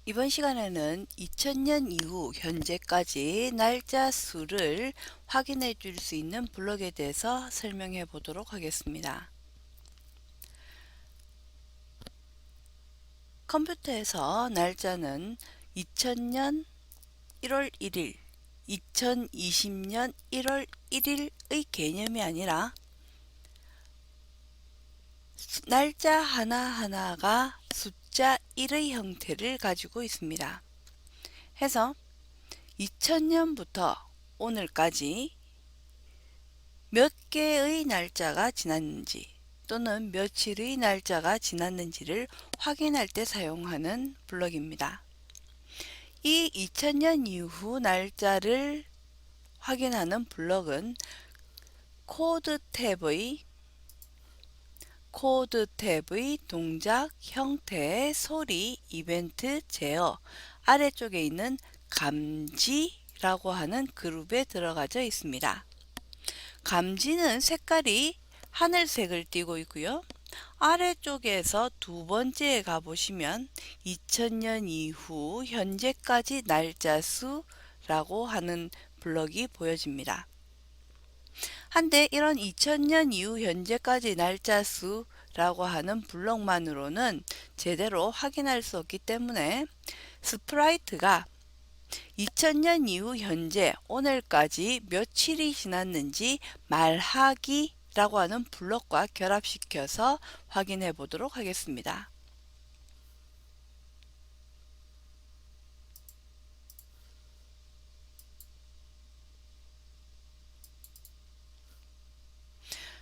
이번 시간에는 2000년 이후 현재까지 날짜 수를 확인해 줄 수 있는 블록에 대해서 설명해 보도록 하겠습니다. 컴퓨터에서 날짜는 2000년 1월 1일, 2020년 1월 1일의 개념이 아니라 날짜 하나하나가 숫자 1의 형태를 가지고 있습니다. 해서 2000년부터 오늘까지 몇 개의 날짜가 지났는지 또는 며칠의 날짜가 지났는지를 확인할 때 사용하는 블록입니다. 이 2000년 이후 날짜를 확인하는 블록은 코드 탭의 동작, 형태, 소리, 이벤트, 제어, 아래쪽에 있는 감지라고 하는 그룹에 들어가져 있습니다. 감지는 색깔이 하늘색을 띠고 있고요. 아래쪽에서 두 번째에 가보시면 2000년 이후 현재까지 날짜 수라고 하는 블럭이 보여집니다. 한데 이런 2000년 이후 현재까지 날짜 수라고 하는 블럭만으로는 제대로 확인할 수 없기 때문에 스프라이트가 2000년 이후 현재 오늘까지 며칠이 지났는지 말하기 라고 하는 블록과 결합시켜서 확인해 보도록 하겠습니다.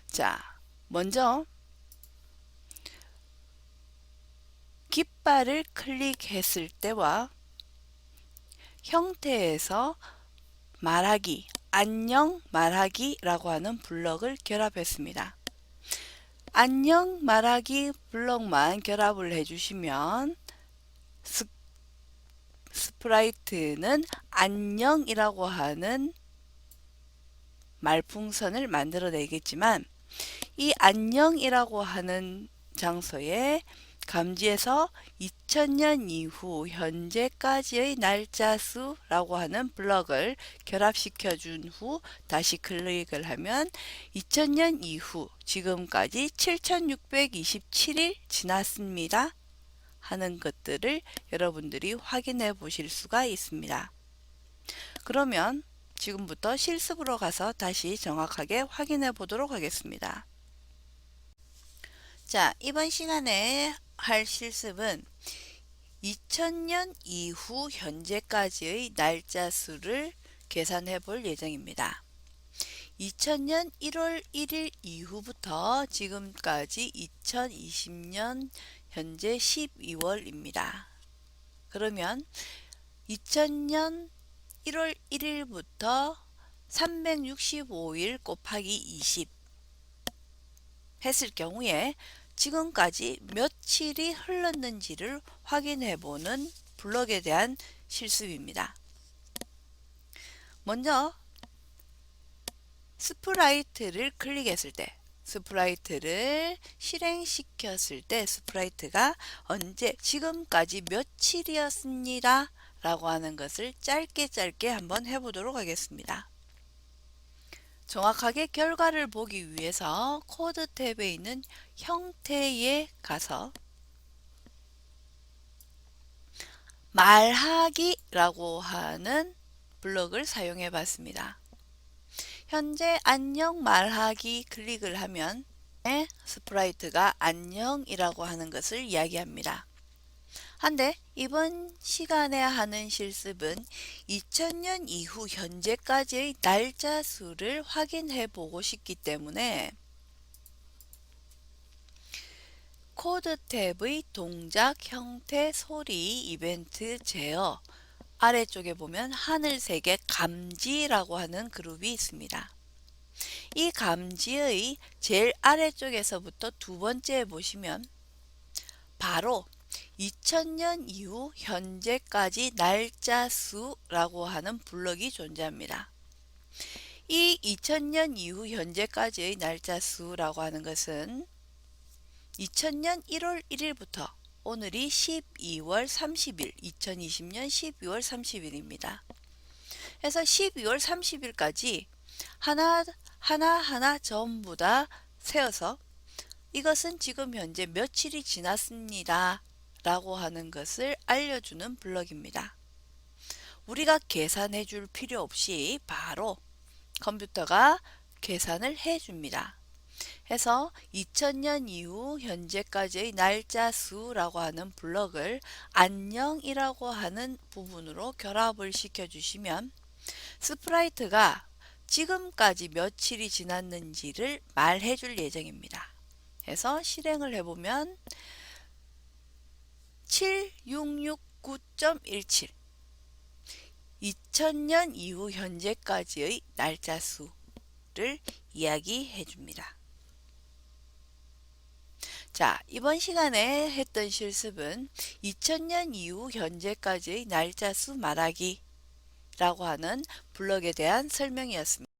자, 먼저 깃발을 클릭했을 때와 형태에서 말하기, 안녕 말하기라고 하는 블럭을 결합했습니다. 안녕 말하기 블럭만 결합을 해주시면 스프라이트는 안녕이라고 하는 말풍선을 만들어내겠지만 이 안녕이라고 하는 장소에 감지에서 2000년 이후 현재까지의 날짜 수라고 하는 블럭을 결합시켜 준 후 다시 클릭을 하면 2000년 이후 지금까지 7627일 지났습니다 하는 것들을 여러분들이 확인해 보실 수가 있습니다. 그러면 지금부터 실습으로 가서 다시 정확하게 확인해 보도록 하겠습니다. 자, 이번 시간에 할 실습은 2000년 이후 현재까지의 날짜 수를 계산해 볼 예정입니다. 2000년 1월 1일 이후부터 지금까지 2020년 현재 12월입니다. 그러면 2000년 1월 1일부터 365일 곱하기 20 했을 경우에 지금까지 며칠이 흘렀는지를 확인해 보는 블럭에 대한 실습입니다. 먼저 스프라이트를 클릭했을 때 스프라이트를 실행시켰을 때 스프라이트가 언제 지금까지 며칠이었습니다 라고 하는 것을 짧게 한번 해보도록 하겠습니다. 정확하게 결과를 보기 위해서 코드 탭에 있는 형태에 가서 말하기라고 하는 블럭을 사용해 봤습니다. 현재 안녕 말하기 클릭을 하면 스프라이트가 안녕이라고 하는 것을 이야기합니다. 한데 이번 시간에 하는 실습은 2000년 이후 현재까지의 날짜 수를 확인해 보고 싶기 때문에 코드 탭의 동작, 형태, 소리, 이벤트, 제어 아래쪽에 보면 하늘색의 감지라고 하는 그룹이 있습니다. 이 감지의 제일 아래쪽에서부터 두 번째에 보시면 바로 2000년 이후 현재까지 날짜 수라고 하는 블럭이 존재합니다. 이 2000년 이후 현재까지의 날짜 수라고 하는 것은 2000년 1월 1일부터 오늘이 12월 30일, 2020년 12월 30일입니다. 그래서 12월 30일까지 하나하나 전부 다 세어서 이것은 지금 현재 며칠이 지났습니다 라고 하는 것을 알려주는 블럭입니다. 우리가 계산해 줄 필요 없이 바로 컴퓨터가 계산을 해 줍니다. 해서 2000년 이후 현재까지의 날짜 수라고 하는 블럭을 안녕이라고 하는 부분으로 결합을 시켜 주시면 스프라이트가 지금까지 며칠이 지났는지를 말해 줄 예정입니다. 해서 실행을 해보면 7669.17 2000년 이후 현재까지의 날짜 수를 이야기해 줍니다. 자, 이번 시간에 했던 실습은 2000년 이후 현재까지의 날짜 수 말하기 라고 하는 블럭에 대한 설명이었습니다.